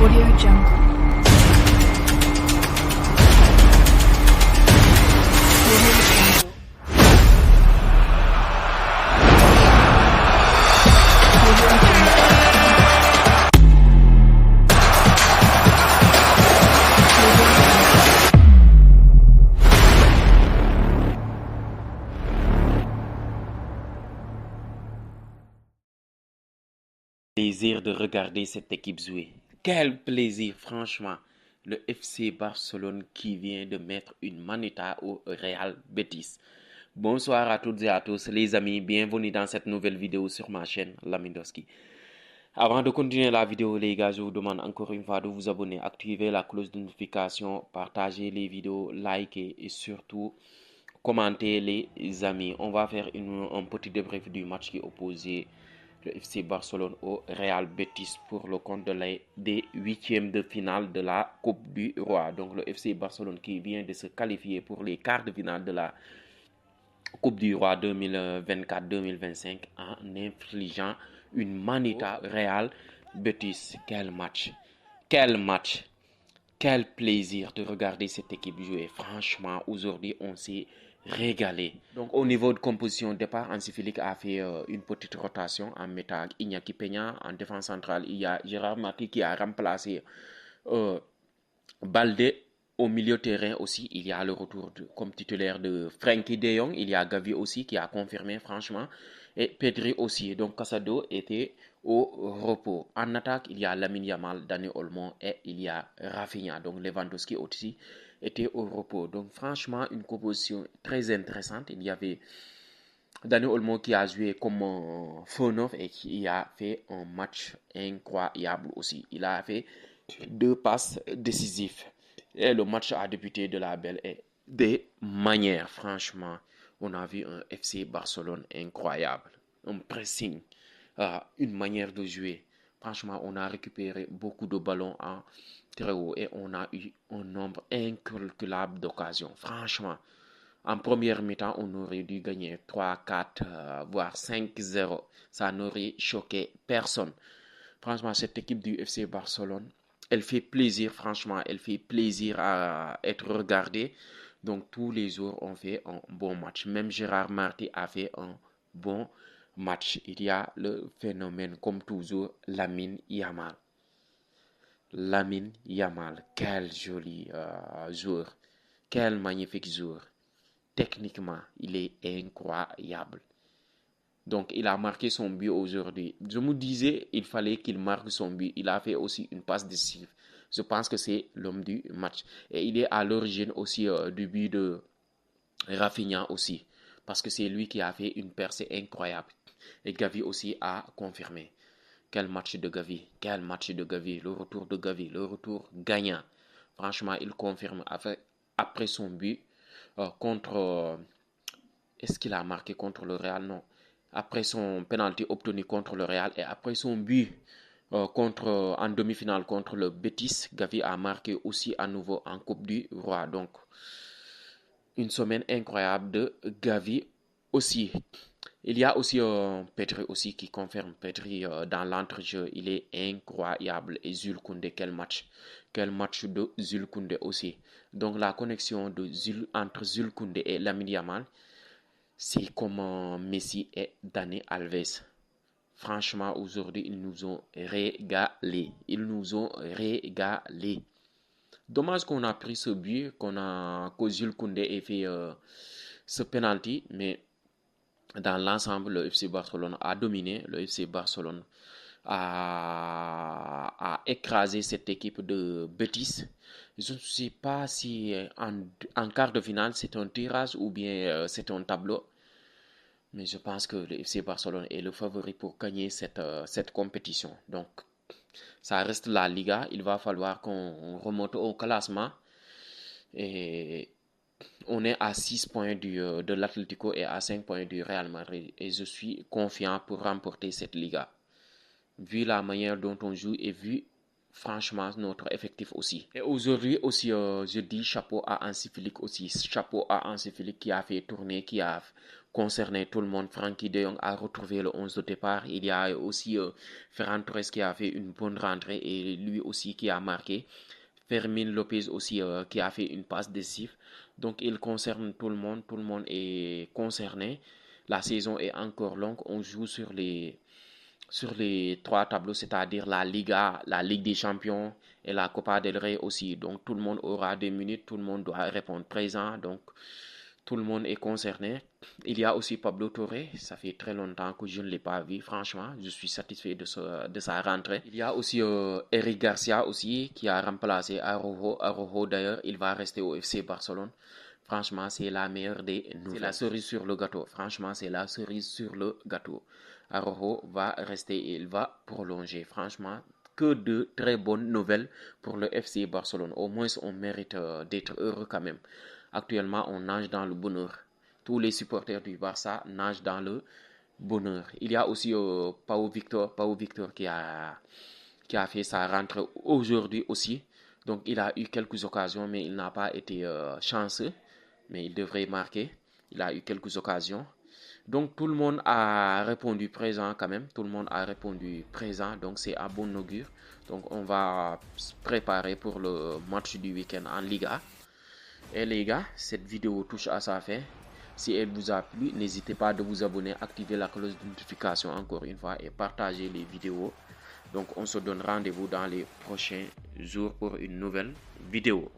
Audio Jungle. Audio Jungle. Audio Jungle. Plaisir de regarder cette équipe jouer. Quel plaisir, franchement. Le FC Barcelone qui vient de mettre une manita au Real Betis. Bonsoir à toutes et à tous les amis, bienvenue dans cette nouvelle vidéo sur ma chaîne Lamindoski. Avant de continuer la vidéo les gars, je vous demande encore une fois de vous abonner, activer la cloche de notification, partager les vidéos, liker et surtout commenter les amis. On va faire un petit débrief du match qui opposait le FC Barcelone au Real Betis pour le compte des huitièmes de finale de la Coupe du Roi. Donc le FC Barcelone qui vient de se qualifier pour les quarts de finale de la Coupe du Roi 2024-2025 en infligeant une manita Real Betis. Quel match! Quel match! Quel plaisir de regarder cette équipe jouer. Franchement, aujourd'hui, on s'est régalé. Donc, au niveau de composition de départ, Hansi Flick a fait une petite rotation en mettant Iñaki Peña en défense centrale. Il y a Gérard Marty qui a remplacé Balde. Au milieu terrain aussi, il y a le retour comme titulaire de Frenkie de Jong. Il y a Gavi aussi qui a confirmé franchement. Et Pedri aussi. Donc Casado était au repos. En attaque, il y a Lamine Yamal, Dani Olmo et il y a Rafinha. Donc Lewandowski aussi était au repos. Donc franchement, une composition très intéressante. Il y avait Dani Olmo qui a joué comme faux neuf et qui a fait un match incroyable aussi. Il a fait 2 passes décisives. Et le match a débuté de la belle et des manières. Franchement, on a vu un FC Barcelone incroyable. Un pressing, une manière de jouer. Franchement, on a récupéré beaucoup de ballons en très haut et on a eu un nombre incalculable d'occasions. Franchement, en première mi-temps, on aurait dû gagner 3, 4, voire 5-0. Ça n'aurait choqué personne. Franchement, cette équipe du FC Barcelone, elle fait plaisir, franchement, elle fait plaisir à être regardée. Donc, tous les jours, on fait un bon match. Même Gérard Marty a fait un bon match. Il y a le phénomène, comme toujours, Lamine Yamal. Lamine Yamal, quel joli joueur. Quel magnifique joueur. Techniquement, il est incroyable. Donc, il a marqué son but aujourd'hui. Je me disais, il fallait qu'il marque son but. Il a fait aussi une passe décisive. Je pense que c'est l'homme du match. Et il est à l'origine aussi du but de Rafinha aussi. Parce que c'est lui qui a fait une percée incroyable. Et Gavi aussi a confirmé. Quel match de Gavi. Quel match de Gavi. Le retour de Gavi. Le retour gagnant. Franchement, il confirme après son but contre... est-ce qu'il a marqué contre le Real? Non. Après son penalty obtenu contre le Real et après son but en demi-finale contre le Betis, Gavi a marqué aussi à nouveau en Coupe du Roi. Donc, une semaine incroyable de Gavi aussi. Il y a aussi Pedri aussi qui confirme. Pedri dans l'entrejeu, il est incroyable. Et Jules Koundé, quel match. Quel match de Jules Koundé aussi. Donc, la connexion entre Jules Koundé et Lamine Yamal, c'est comme Messi et Dani Alves. Franchement, aujourd'hui, ils nous ont régalé. Ils nous ont régalé. Dommage qu'on a pris ce but, que Jules Koundé ait fait ce penalty, mais dans l'ensemble, le FC Barcelone a dominé. Le FC Barcelone a écrasé cette équipe de Betis. Je ne sais pas si en quart de finale, c'est un tirage ou bien c'est un tableau. Mais je pense que le FC Barcelone est le favori pour gagner cette compétition. Donc, ça reste la Liga. Il va falloir qu'on remonte au classement. Et on est à 6 points de l'Atlético et à 5 points du Real Madrid. Et je suis confiant pour remporter cette Liga. Vu la manière dont on joue et vu franchement notre effectif aussi. Et aujourd'hui aussi, je dis chapeau à Hansi Flick aussi. Chapeau à Hansi Flick qui a fait tourner, qui a concerné tout le monde. Frenkie de Jong a retrouvé le 11 de départ. Il y a aussi Ferran Torres qui a fait une bonne rentrée et lui aussi qui a marqué. Fermin Lopez aussi qui a fait une passe décisive. Donc il concerne tout le monde est concerné. La saison est encore longue. On joue sur les trois tableaux, c'est-à-dire la Liga, la Ligue des Champions et la Copa del Rey aussi. Donc tout le monde aura 2 minutes, tout le monde doit répondre présent. Donc tout le monde est concerné. Il y a aussi Pablo Torre, ça fait très longtemps que je ne l'ai pas vu. Franchement, je suis satisfait de sa rentrée. Il y a aussi Eric Garcia aussi qui a remplacé Araujo. Araujo d'ailleurs, il va rester au FC Barcelone. Franchement, c'est la meilleure des nouvelles. C'est la cerise sur le gâteau. Franchement, c'est la cerise sur le gâteau. Araujo va rester et il va prolonger. Franchement, que de très bonnes nouvelles pour le FC Barcelone. Au moins, on mérite d'être heureux quand même. Actuellement, on nage dans le bonheur. Tous les supporters du Barça nagent dans le bonheur. Il y a aussi Pau Victor qui a fait sa rentrée aujourd'hui aussi. Donc, il a eu quelques occasions, mais il n'a pas été chanceux. Mais il devrait marquer. Il a eu quelques occasions. Donc, tout le monde a répondu présent quand même. Tout le monde a répondu présent. Donc, c'est à bon augure. Donc, on va se préparer pour le match du week-end en Liga. Et les gars, cette vidéo touche à sa fin. Si elle vous a plu, n'hésitez pas à vous abonner, activer la cloche de notification encore une fois et partager les vidéos. Donc on se donne rendez-vous dans les prochains jours pour une nouvelle vidéo.